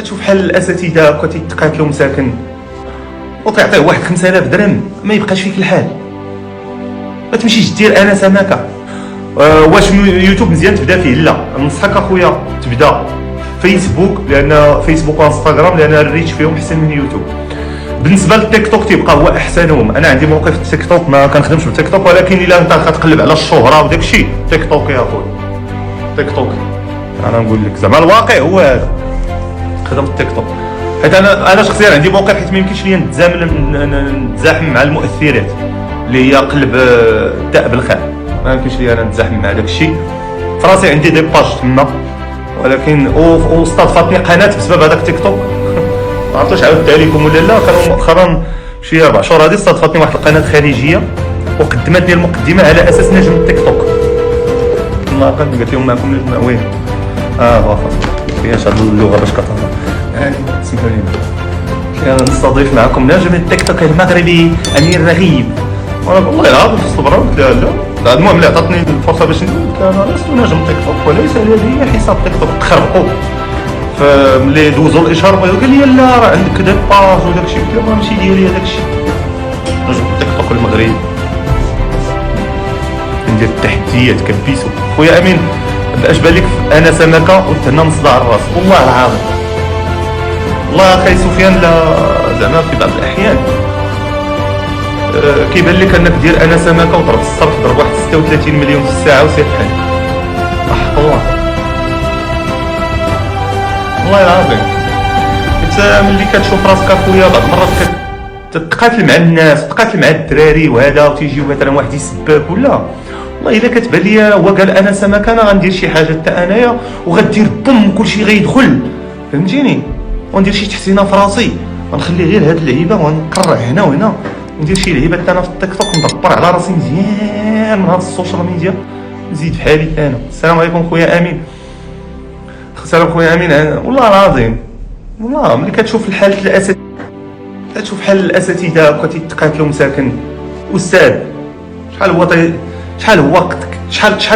تشوف بحال الاساتذه هكا تيتقاتلوا مساكن وتعطيه واحد 5000 درهم ما يبقاش فيك الحال. ما تمشيش دير انا سمكه. واش يوتيوب مزيان تبدا فيه؟ لا، ننصحك اخويا تبدا فيسبوك، لان فيسبوك وانستغرام لان الريتش فيهم احسن من يوتيوب. بالنسبه للتيك توك تيبقى هو احسنهم. انا عندي موقع في التيك توك، ما كنخدمش بالتيك توك، ولكن الا انت كتقلب على الشهره وداك الشيء تيك توك يا اخويا. تيك توك انا نقول لك زعما الواقع هو هذا، خدم التيك توك. حيت انا شخصيا عندي موقع، حيت ما يمكنش ليا نتزاحم مع المؤثرات اللي هي قلب الداء بالخير. ما يمكنش ليا انا نتزاحم مع داك الشيء. فراسي عندي دي باج تما، ولكن واستضفتني قناه بسبب هذاك تيك توك. ما عرفتش عاودتها لكم ولا لا. كانوا مؤخرا شي 4 شهور هذه استضفتني واحد القناه خارجيه وقدمت لي المقدمه على اساس نجم التيك توك. ما قلت لهم معكم نجم وين واخا فيهاش هاد اللغه باش كتهضر يعني سمحوا لي. انا نستضيف معكم نجم التيك توك المغربي امير رغيب. وانا والله العظيم في الصبر قلت لها لا. المهم اللي عطاتني الفرصه باش نقول لها انا لست نجم تيك توك وليس لدي حساب تيك توك. تخربقوا فملي دوزوا الاشهار قال لي لا راه عندك داك باج وداك الشيء. قلت لهم ماشي ديالي هذاك الشيء. نجم التيك توك المغربي ندير التحديات كبيسو. خويا امين باش بالك انا سمكه قلت هنا مصدع الراس والله العظيم. والله اخي سفيان لا زعما في بعض الاحيان كيبان لك انك دير انا سمكه وضرب الصرف ضرب واحد 36 مليون في الساعه وسير بحال حق الله والله العظيم. حتى ملي كتشوف راسك اخويا بعض المرات تتقاتل مع الناس، تقاتل مع الدراري وهذا، وتيجي مثلا واحد يسبك ولا والله الا كتبان ليا هو قال انا سمكه انا غندير شي حاجه حتى انايا وغدير بوم كلشي غيدخل فهمتيني، وندير شي تحسينه في راسي غنخلي غير هاد اللعيبه ونقرع هنا وهنا وندير شي لعيبه حتى انا في التيك توك ندبر على راسي مزيان من هاد السوشيال ميديا نزيد بحالي انا. السلام عليكم خويا امين. السلام خويا امين. والله العظيم والله ملي كتشوف الحالة الاساتذه كتشوف حال الاساتذه هكا تيتقاتلوا مساكن استاذ شحال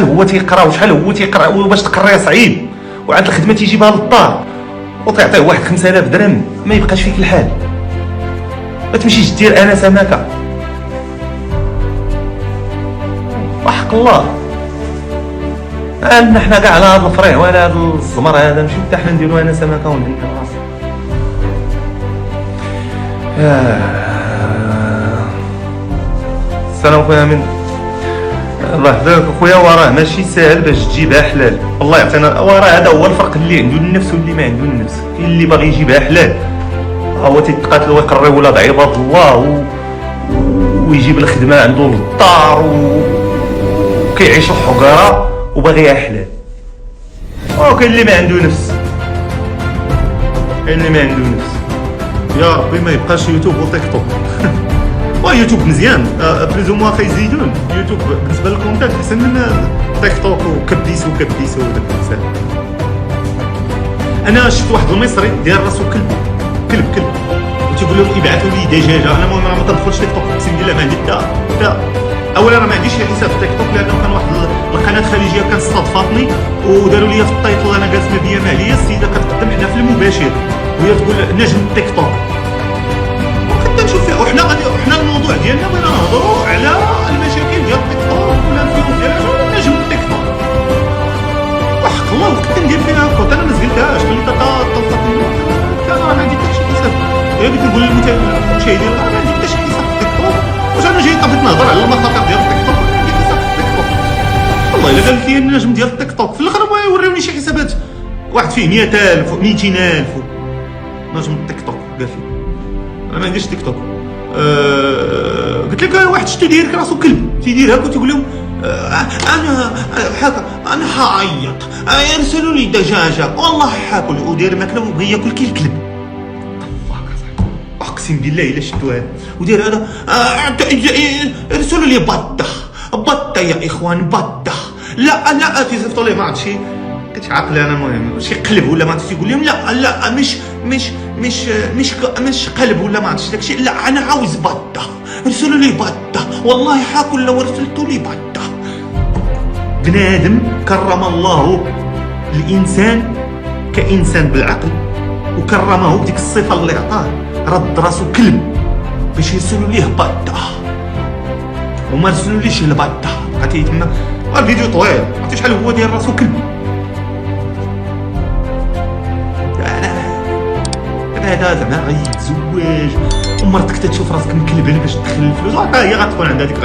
هو تيقرا وشحال هو تيقرا وباش تقري صعيب وعاد الخدمه تيجيبها للدار وتعطيه واحد 5000 درهم ما يبقاش فيك الحال. ما تمشيش دير انا سمكه وحق الله. عندنا حنا كاع على هذا الفريع ولا هذا الزمر هذا نمشيو حتى حنا نديرو انا سمكه ونهنيو راسنا. السلام خويا امين. الله يحفظك خويا. وراه ماشي ساهل باش تجيبها حلال والله يعطينا. وراه هذا هو الفرق اللي عنده النفس واللي ما عنده النفس. كاين اللي باغي يجيبها حلال هو تيتقاتل ويقري ولاد عباد الله ويجيب الخدمه عنده للدار وكيعيش الحقره وباغيها حلال. وكاين اللي ما عنده نفس، كاين اللي ما عنده نفس. يا ربي ما يبقاش يوتيوب وتيك توك. يوتيوب مزيان بليز موا كيزيدون. يوتيوب بالنسبه للكونتنت احسن من تيك توك وكبيسو وداك الانسان. انا شفت واحد المصري داير راسو كلب وتيقول لهم ابعثوا لي دجاجه. انا ما تدخلش تيك توك اقسم بالله ما عندي حتى اولا انا ما عنديش حساب في تيك توك لانه كان واحد القناه خليجيه كانت استضافتني وداروا لي في التايتل انا جالس مبيه ما عليا السيده كتقدم حنا في المباشر وهي تقول نجم التيك توك وكنت نشوف فيها. وحنا الموضوع ديالنا بغينا نهضروا على المشاكل ديال التيك توك ولا الفيديو ديالنا نجم التيك توك وحق الله. وكنت ندير فيها هكا انا ما زقلتهاش ملي تلقات انا ما عندي حتى شي حساب. هي قلت نقول للمشاهدين انا ما عندي حتى شي حساب في التيك توك. واش انا جاي طبيت نهضر على المخاطر ديال التيك توك ما عندي حساب في التيك توك. والله الا قالت لي النجم ديال التيك توك في الاخر ما يوريوني شي حسابات واحد فيه 100,000 200,000 نجم التيك توك. قالت لي انا ما عنديش تيك توك. قلت لك واحد شتو داير راسو كلب تيدير هكا تيقول لهم انا هكا انا حاعيط يرسلوا لي دجاجه والله حاكل وداير ماكله وبغى ياكل كي الكلب. اقسم بالله الا شفتو هذا وداير هذا يرسلوا لي بطه يا اخوان بطه لا تيصيفطوا لي ما عرفت شي كنت عاقل انا. المهم شي قلب ولا ما عرفتش يقول لهم لا مش قلب ولا ما عرفتش داكشي. لا انا عاوز بطه ارسلوا لي بطه والله حاكل لو ارسلتوا لي بطه. بنادم كرم الله الانسان كانسان بالعقل وكرمه بديك الصفه اللي عطاه، رد راسو كلب باش يرسلوا ليه بادا، وما رسلوليش البادا. بقى تما الفيديو طويل، عرفتي شحال هو داير راسو كلب. هذا زعما غيتزوج ومرتك تشوف راسك مكلبل باش تدخل الفلوس، وهكا هي غتكون عندها ديك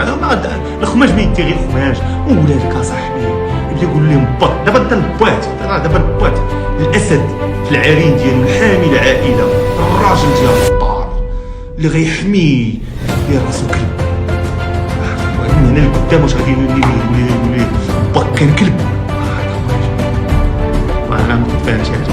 الخماج ما يدي غير خماج. وولادك اصاحبي يبدا يقول لهم با. دابا انت البوات، دابا البوات الاسد في العرين ديالو، الحامي العائله، الراجل ديال الدار اللي غيحمي دير راسو كلب. من هنا لقدام واش غادي يولي با كان كلب. انا ما كنت فاهم شي حاجه.